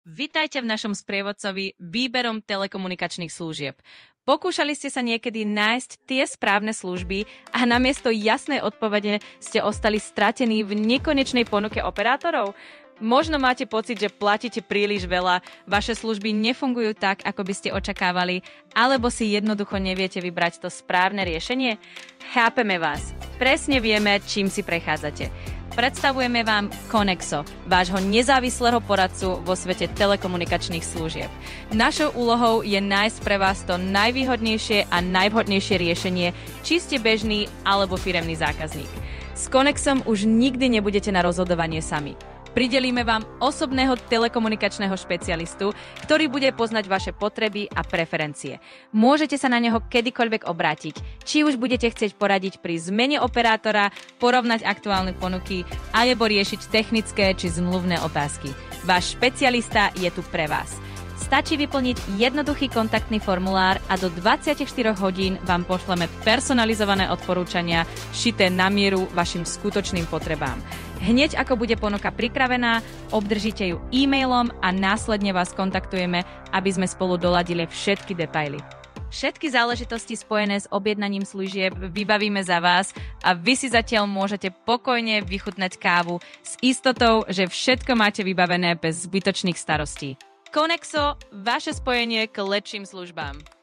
Vitajte v našom sprievodcovi výberom telekomunikačných služieb. Pokúšali ste sa niekedy nájsť tie správne služby a namiesto jasnej odpovede ste ostali stratení v nekonečnej ponuke operátorov? Možno máte pocit, že platíte príliš veľa, vaše služby nefungujú tak, ako by ste očakávali, alebo si jednoducho neviete vybrať to správne riešenie? Chápeme vás. Presne vieme, čím si prechádzate. Predstavujeme vám Conexo, vášho nezávislého poradcu vo svete telekomunikačných služieb. Našou úlohou je nájsť pre vás to najvýhodnejšie a najvhodnejšie riešenie, či ste bežný alebo firemný zákazník. S Conexom už nikdy nebudete na rozhodovanie sami. Pridelíme vám osobného telekomunikačného špecialistu, ktorý bude poznať vaše potreby a preferencie. Môžete sa na neho kedykoľvek obrátiť, či už budete chcieť poradiť pri zmene operátora, porovnať aktuálne ponuky, alebo riešiť technické či zmluvné otázky. Váš špecialista je tu pre vás. Stačí vyplniť jednoduchý kontaktný formulár a do 24 hodín vám pošleme personalizované odporúčania, šité na mieru vašim skutočným potrebám. Hneď ako bude ponuka pripravená, obdržíte ju e-mailom a následne vás kontaktujeme, aby sme spolu doladili všetky detaily. Všetky záležitosti spojené s objednaním služieb vybavíme za vás a vy si zatiaľ môžete pokojne vychutnať kávu s istotou, že všetko máte vybavené bez zbytočných starostí. Conexo, vaše spojenie k lepším službám.